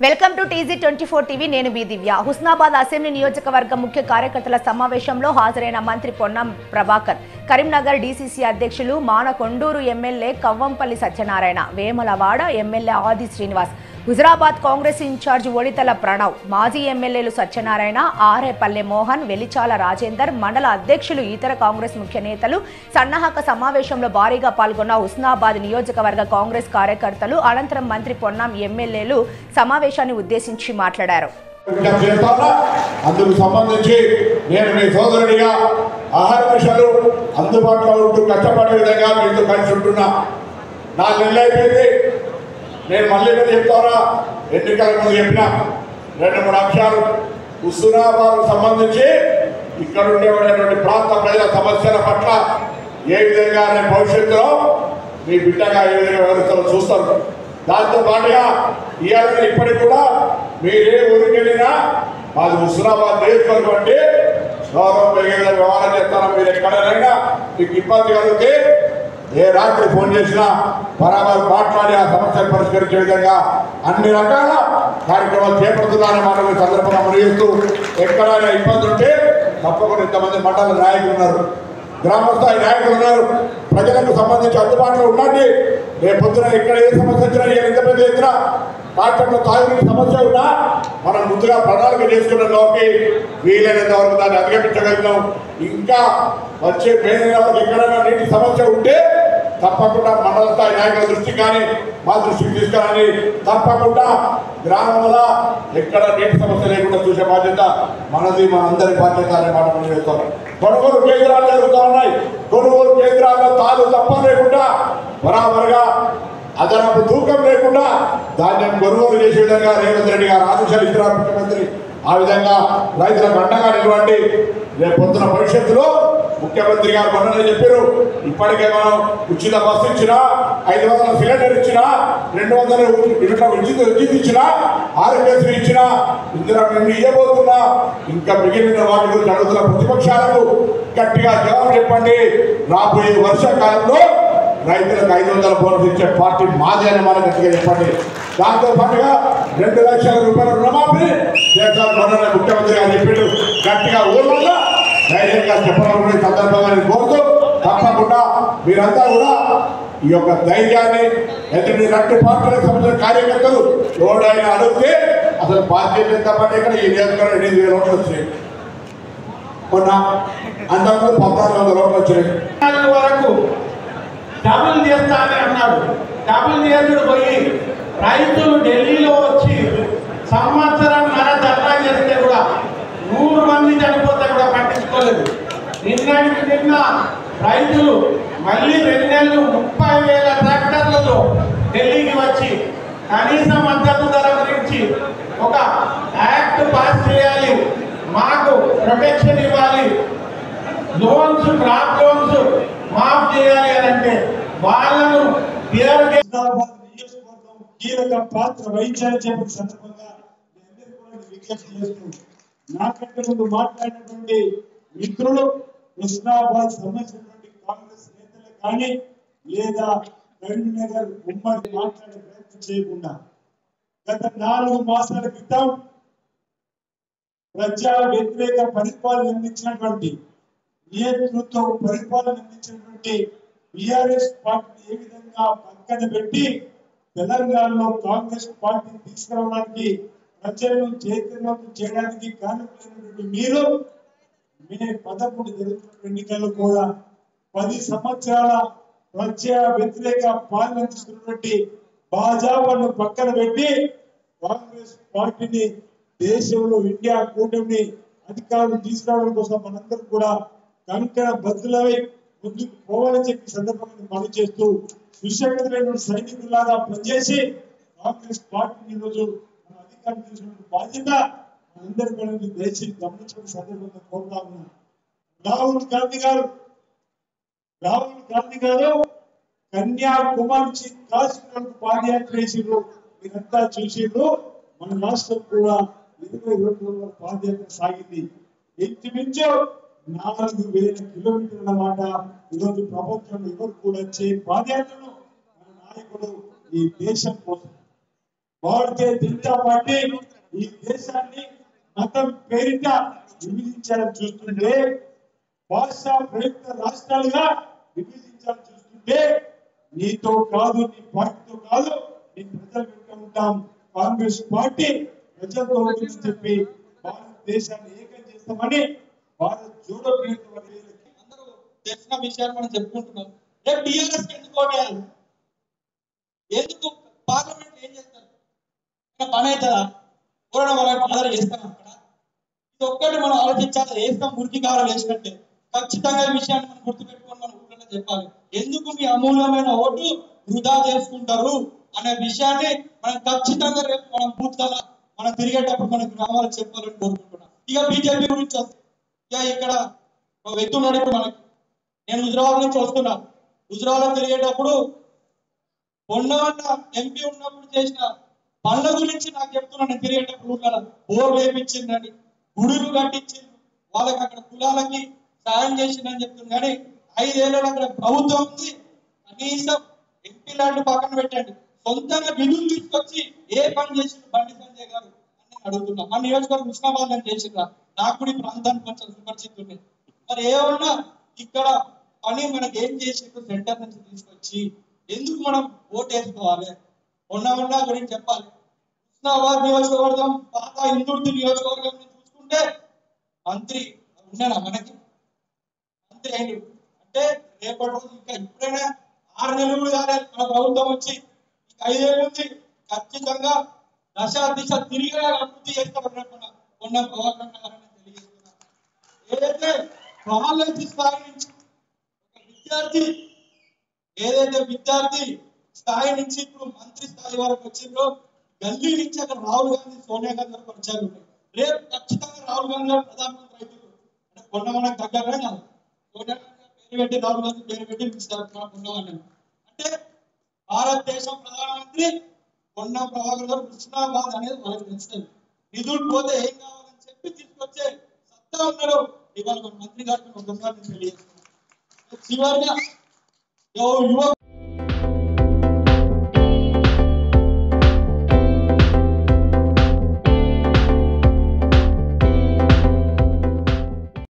Welcome to TZ24 TV. నేను B దివ్య. Husnabad assembly నియోజకవర్గ ముఖ్య కార్యకర్తల సమావేశంలో హాజరైన మంత్రి పొన్నం ప్రభాకర్, కరీంనగర్ DCC అధ్యక్షులు మానకొండూరు ఎమ్మెల్యే కవ్వంపల్లి సత్యనారాయణ, వేమలవాడ ఎమ్మెల్యే ఆది శ్రీనివాస్, హుజరాబాద్ కాంగ్రెస్ ఇన్ఛార్జ్ ఒడితల ప్రణవ్, మాజీ ఎమ్మెల్యేలు సత్యనారాయణ, ఆరేపల్లె మోహన్, వెలిచాల రాజేందర్, మండల అధ్యక్షులు, ఇతర కాంగ్రెస్ ముఖ్య నేతలు సన్నాహక సమావేశంలో భారీగా పాల్గొన్న హుస్నాబాద్ నియోజకవర్గ కాంగ్రెస్ కార్యకర్తలు అనంతరం మంత్రి పొన్నం ఎమ్మెల్యేలు సమావేశాన్ని ఉద్దేశించి మాట్లాడారు. అందుకు సంబంధించి నేను మీ సోదరుడిగా ఆహారశాలు అందుబాటులో ఉంటూ కష్టపడే విధంగా మీతో కలిసి ఉంటున్నా. 4 నెలలు అయిపోయింది. నేను మళ్ళీ చెప్తారా, ఎన్నికల ముందు చెప్పిన 2-3 అంశాలు హుస్నాబాద్ సంబంధించి ఇక్కడ ఉండేటువంటి ప్రాంత ప్రజల సమస్యల పట్ల ఏ విధంగా భవిష్యత్తులో మీ బిడ్డగా ఏ విధంగా వ్యవస్థలో చూస్తారు. దాంతో పాటుగా ఇవాళ ఇప్పటికి కూడా మీరే ఊరికి వెళ్ళినా మాది హుస్నాబాద్ నియోజకవర్గం అంటే గౌరవం పెరిగే వ్యవహారం చేస్తారా. మీరు ఎక్కడైనా మీకు ఇబ్బంది కలిగితే ఏ రాత్రి ఫోన్ చేసినా బరాబర్ మాట్లాడి ఆ సమస్యను పరిష్కరించే విధంగా అన్ని రకాల కార్యక్రమాలు చేపడుతున్నారని మనం ఈ సందర్భంగా మనగిస్తూ, ఎక్కడైనా ఇబ్బంది ఉంటే తప్పకుండా ఇంతమంది మండల నాయకులు ఉన్నారు, గ్రామస్థాయి నాయకులు ఉన్నారు, ప్రజలకు సంబంధించి అందుబాటులో ఉండండి. రేపొద్దున ఇక్కడ ఏ సమస్య వచ్చినా ఎంత పెద్ద ఎత్తున రాష్ట్రంలో తాగునీటి సమస్య ఉన్నా మనం ముందుగా ప్రణాళిక చేసుకున్న లోకి వీలైనంత వరకు దాన్ని అధిగమించగలిగినాం. ఇంకా వచ్చే మే నెలకు ఎక్కడైనా నీటి సమస్య ఉంటే తప్పకుండా మండల స్థాయి నాయకుల దృష్టికి కానీ మా దృష్టికి తీసుకురాని, తప్పకుండా గ్రామంలో ఎక్కడ నీటి సమస్య లేకుండా చూసే బాధ్యత మనది, మనందరి బాధ్యత అనే మాట మనం చేస్తాం. కొనుగోలు కేంద్రాలు జరుగుతూ ఉన్నాయి. కొనుగోలు కేంద్రాల్లో తాను తప్ప లేకుండా బరాబరుగా అదనపు తూకం లేకుండా ధాన్యం కొనుగోలు చేసే విధంగా రేవంత్ రెడ్డి గారు ఆదేశాలు ఇచ్చారు ముఖ్యమంత్రి. ఆ విధంగా రైతులకు అండగా నిలవండి. రేపు పొద్దున భవిష్యత్తులో ముఖ్యమంత్రి గారు మొన్ననే చెప్పారు, ఇప్పటికే మనం ఉచిత బస్సు ఇచ్చినా, 500 సిలిండర్ ఇచ్చినా, 200 విద్యుత్ ఇచ్చినా, ఆరోగ్యశ్రీ ఇచ్చినా, ఇందులో మేము ఇవ్వబోతున్నా. ఇంకా మిగిలిన వాటి గురించి అడుగుతున్న ప్రతిపక్షాలకు గట్టిగా జవాబు చెప్పండి. రాబోయే వర్షాకాలంలో రైతులకు 500 బోనస్ ఇచ్చే పార్టీ మాది అని మనం గట్టిగా చెప్పండి. దాంతో పాటుగా 2 లక్షల రూపాయల రుణమాఫీ చేస్తాను ముఖ్యమంత్రి గారు చెప్పాడు. గట్టిగా ఊళ్ళో ధైర్యంగా చెప్పాలని సందర్భంగా నేను కోరుతూ, తప్పకుండా మీరంతా కూడా ఈ యొక్క ధైర్యాన్ని ఎదుటి 2 పార్టీలకు సంబంధించిన కార్యకర్తలు ఎవరైనా అడిగితే అసలు భారతీయ జనతా పార్టీ ఇక్కడ ఈ నియోజకవర్గం 8,000 ఓట్లు వచ్చినాయి. మొన్న అంతకుముందు 1,400 ఓట్లు వచ్చినాయి. వరకు డబుల్ చేస్తానని అన్నాడు. డబుల్ చేసుడు పోయి రైతులు ఢిల్లీలో వచ్చి సంవత్సరంన్నర ధర్నా చేస్తే కూడా 100 మంది చనిపోతే కూడా పట్టించుకోలేదు. నిన్న రైతులు మళ్ళీ 2 నెలలు 30,000 ట్రాక్టర్లలో ఢిల్లీకి వచ్చి కనీస మద్దతు ధర గురించి ఒక యాక్ట్ పాస్ చేయాలి, మాకు ప్రొటెక్షన్ ఇవ్వాలి, లోన్స్ క్రాప్ లోన్స్ మాఫ్ చేయాలి అని అంటే వాళ్ళను కీలక పాత్ర వహించాలని చెప్పిన సందర్భంగా విజ్ఞప్తి చేస్తూ, నాకంటే ముందు మాట్లాడినటువంటి మిత్రులు హుస్నాబాద్ సంబంధించినటువంటి కాంగ్రెస్ నేతలు కానీ లేదా కరీంనగర్ ఉమ్మడి మాట్లాడే ప్రయత్నం చేయకుండా గత 4 మాసాల క్రితం ప్రజా వ్యతిరేక పరిపాలన అందించినటువంటి నియంతృత్వ పరిపాలన అందించినటువంటి BRS పార్టీని ఏ విధంగా పక్కన పెట్టి తెలంగాణలో కాంగ్రెస్ పార్టీని తీసుకురావడానికి, ప్రజలను చైతన్యవంతం చేయడానికి కారణమైనటువంటి మీరు మే 11 జరుగుతున్న ఎన్నికల్లో కూడా 10 సంవత్సరాల ప్రజా వ్యతిరేక పాలన అందిస్తున్నటువంటి భాజపాను పక్కన పెట్టి కాంగ్రెస్ పార్టీని దేశంలో ఇండియా కూటమిని అధికారులు తీసుకురావడం కోసం మనందరూ కూడా కంకణ బద్దులై ముందుకు పోవాలని చెప్పి సందర్భంగా మనం చేస్తూ, విశ్వవిద్యాలయ సైనికులాగా పనిచేసి కాంగ్రెస్ పార్టీని ఈరోజు మన అధికారం తీసుకున్న బాధ్యత మనందరూ కూడా దయచేసి గమనించిన సందర్భంగా కోరుతా ఉన్నాం. రాహుల్ గాంధీ గారు కన్యాకుమారి నుంచి కాశ్మీర్ పాదయాత్ర చేసిండ్రు. మీరంతా చూసిండ్రు. మన రాష్ట్రం కూడా 22 రోజుల పాదయాత్ర సాగింది. ఇంచుమించు 4,000 కిలోమీటర్ల మాట ఈరోజు ప్రపంచంలో ఎవరు కూడా పాదయాత్రను మన నాయకుడు ఈ దేశం కోసం భారతీయ జనతా పార్టీ ఈ దేశాన్ని మతం పేరిట విభజించాలని చూస్తుంటే, భాషా ప్రయుక్త రాష్ట్రాలుగా విభజించాలని చూస్తుంటే, నీతో కాదు, నీ పార్టీతో కాదు, నీ ప్రజల వెంట ఉంటాం. కాంగ్రెస్ పార్టీ ప్రజలతో ఉంటుందని చెప్పి భారతదేశాన్ని ఏకం చేస్తామని భారత్ జోడో అందరూ తెలిసిన విషయాలు మనం చెప్పుకుంటున్నాం. రేపు టీఆర్ఎస్ ఎందుకు ఓటేయాలి? ఎందుకు పార్లమెంట్ ఏం చేస్తారు? పని అవుతుందా? ఓడడం వాళ్ళ ఆధార చేస్తాం అక్కడ. ఇది ఒక్కటి మనం ఆలోచించాలి. వేస్తాం మురికి కావాలి వేసినట్టే. ఖచ్చితంగా ఈ విషయాన్ని మనం గుర్తుపెట్టుకొని మనం ఊళ్ళో చెప్పాలి. ఎందుకు మీ అమూల్యమైన ఓటు వృధా చేసుకుంటారు అనే విషయాన్ని మనం ఖచ్చితంగా రేపు మనం బూత్లలో మనం తిరిగేటప్పుడు మన గ్రామాలకు చెప్పాలని కోరుకుంటున్నాం. ఇక బీజేపీ గురించి ఇక ఇక్కడ ఒక వ్యక్తి ఉన్నాడు. ఇప్పుడు మనకి నేను హుజరాబాద్ నుంచి వస్తున్నా. హుజరాబాద్ తిరిగేటప్పుడు పొన్నవన్న ఎంపీ ఉన్నప్పుడు చేసిన పనుల గురించి నాకు చెప్తున్నా. నేను తిరిగేటప్పుడు బోర్ వేపించిందని, గుడులు కట్టించింది, వాళ్ళకి అక్కడ కులాలకి సాయం చేసిందని చెప్తుంది. కానీ 5 ఏళ్ళలో అక్కడ ప్రభుత్వం ఉంది. కనీసం ఎంపీ ల్యాండ్ పక్కన పెట్టండి, సొంతంగా నిధులు తీసుకొచ్చి ఏ పని చేసిండు బండి సంజయ్ గారు అని నేను అడుగుతున్నా. మన నియోజకవర్గం హుస్నాబాద్ నేను చేసిందా? నాకు కూడా ఈ ప్రాంతానికి కొంచెం సుపరిచితి ఉంది. మరి ఏమన్నా ఇక్కడ పని మనకి ఏం చేసిండు సెంటర్ నుంచి తీసుకొచ్చి ఎందుకు మనం ఓటు వేసుకోవాలి? ఉన్న గురించి చెప్పాలి. హుస్నాబాద్ నియోజకవర్గం పాత ఇందుర్తి నియోజకవర్గం చూసుకుంటే మంత్రి ఉన్నాడా? మనకి మంత్రి అయిండు అంటే రేపటి రోజు ఇంకా ఇప్పుడైనా 6 నెలలు కాలేదు మన ప్రభుత్వం వచ్చి, 5 ఏళ్ళ నుంచి ఖచ్చితంగా దశ దిశ తిరిగి అభివృద్ధి చేస్తామన్నట్టున్నా ఉన్న ప్రభాకర్ గారిని తెలియజేస్తున్నా. ఏదైతే కాలేజీ స్థాయి నుంచి విద్యార్థి స్థాయి నుంచి ఇప్పుడు మంత్రి స్థాయి వరకు వచ్చిందో, గల్లీ నుంచి అక్కడ రాహుల్ గాంధీ, సోనియా గాంధీ వరకు పరిచయాలు ఉన్నాయి. రేపు ఖచ్చితంగా రాహుల్ గాంధీ గారు ప్రధానమంత్రి అవుతుంది. అంటే కొన్న మనకు దగ్గరనే కాదు, సోనియా గాంధీ పేరు పెట్టి రాహుల్ గాంధీ పేరు పెట్టి పిలుస్తారు కొన్నవాళ్ళని. అంటే భారతదేశం ప్రధానమంత్రి కొన్న ప్రభాకర్ గారు హుస్నాబాద్ అనేది వాళ్ళకి తెలుస్తుంది. నిధులు పోతే ఏం కావాలని చెప్పి తీసుకొచ్చే సత్తా ఉన్నారు ఇవాళ మంత్రి గారికి ఒకసారి తెలియజేస్తున్నారు. చివరిగా యువ